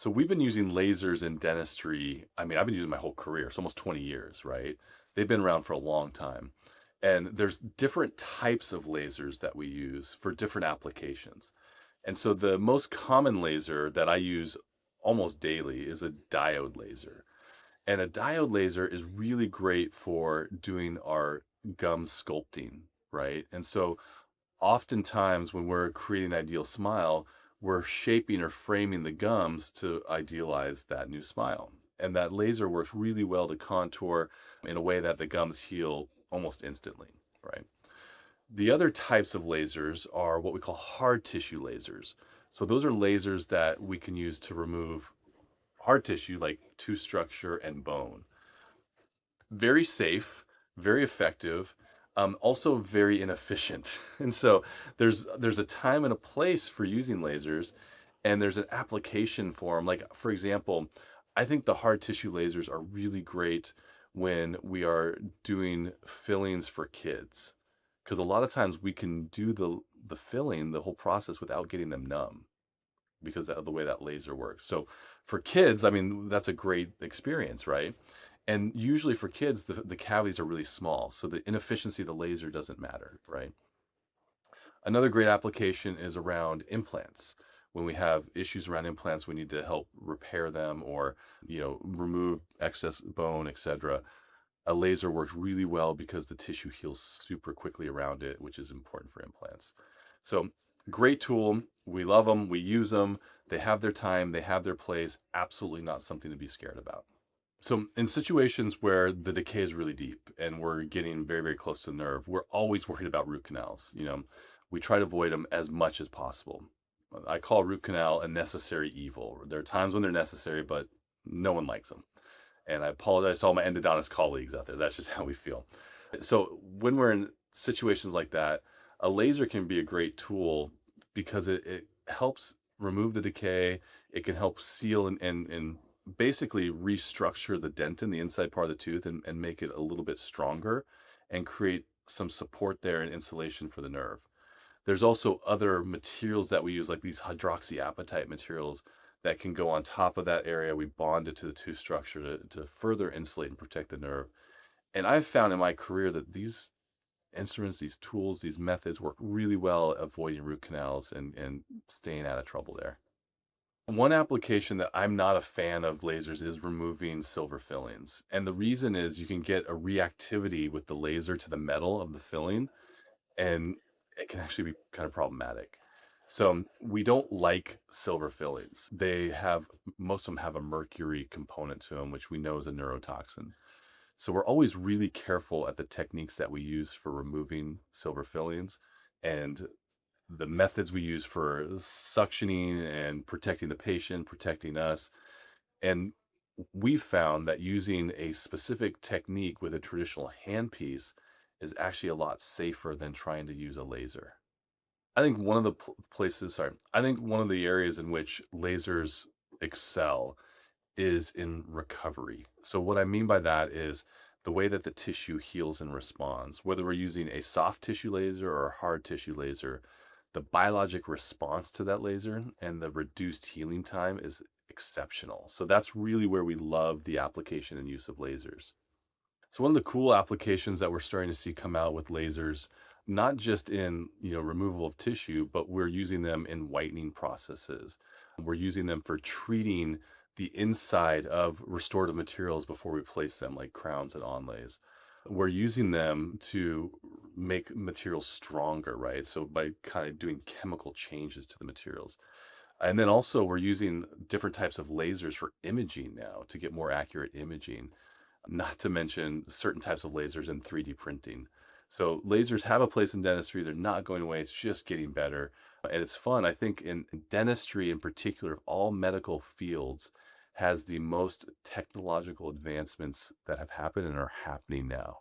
So we've been using lasers in dentistry. I mean, I've been using my whole career. It's almost 20 years, right? They've been around for a long time. And there's different types of lasers that we use for different applications. And so the most common laser that I use almost daily is a diode laser. And a diode laser is really great for doing our gum sculpting, right? And so oftentimes when we're creating an ideal smile, we're shaping or framing the gums to idealize that new smile. And that laser works really well to contour in a way that the gums heal almost instantly, right? The other types of lasers are what we call hard tissue lasers. So those are lasers that we can use to remove hard tissue like tooth structure and bone. Very safe, very effective, also very inefficient. And so there's a time and a place for using lasers, and there's an application for them. Like for example, I think the hard tissue lasers are really great when we are doing fillings for kids, because a lot of times we can do the filling, the whole process without getting them numb because of the way that laser works. So for kids, I mean, that's a great experience, right? And usually for kids, the cavities are really small, so the inefficiency of the laser doesn't matter, right? Another great application is around implants. When we have issues around implants, we need to help repair them or, remove excess bone, etc. A laser works really well because the tissue heals super quickly around it, which is important for implants. So great tool. We love them. We use them. They have their time. They have their place. Absolutely not something to be scared about. So in situations where the decay is really deep and we're getting very, very close to the nerve, we're always worried about root canals. We try to avoid them as much as possible. I call root canal a necessary evil. There are times when they're necessary, but no one likes them. And I apologize to all my endodontist colleagues out there. That's just how we feel. So when we're in situations like that, a laser can be a great tool because it helps remove the decay. It can help seal and basically restructure the dentin, the inside part of the tooth, and make it a little bit stronger and create some support there and insulation for the nerve. There's also other materials that we use, like these hydroxyapatite materials that can go on top of that area. We bond it to the tooth structure to further insulate and protect the nerve. And I've found in my career that these instruments, these tools, these methods work really well at avoiding root canals and staying out of trouble there. One application that I'm not a fan of lasers is removing silver fillings. And the reason is you can get a reactivity with the laser to the metal of the filling, and it can actually be kind of problematic. So we don't like silver fillings. Most of them have a mercury component to them, which we know is a neurotoxin. So we're always really careful at the techniques that we use for removing silver fillings and the methods we use for suctioning and protecting the patient, protecting us. And we found that using a specific technique with a traditional handpiece is actually a lot safer than trying to use a laser. I think one of the I think one of the areas in which lasers excel is in recovery. So what I mean by that is the way that the tissue heals and responds, whether we're using a soft tissue laser or a hard tissue laser, the biologic response to that laser and the reduced healing time is exceptional. So that's really where we love the application and use of lasers. So one of the cool applications that we're starting to see come out with lasers, not just in, removal of tissue, but we're using them in whitening processes. We're using them for treating the inside of restorative materials before we place them, like crowns and onlays. We're using them to make materials stronger, right? So by kind of doing chemical changes to the materials. And then also we're using different types of lasers for imaging now to get more accurate imaging, not to mention certain types of lasers in 3D printing. So lasers have a place in dentistry. They're not going away. It's just getting better. And it's fun. I think in dentistry in particular, of all medical fields, has the most technological advancements that have happened and are happening now.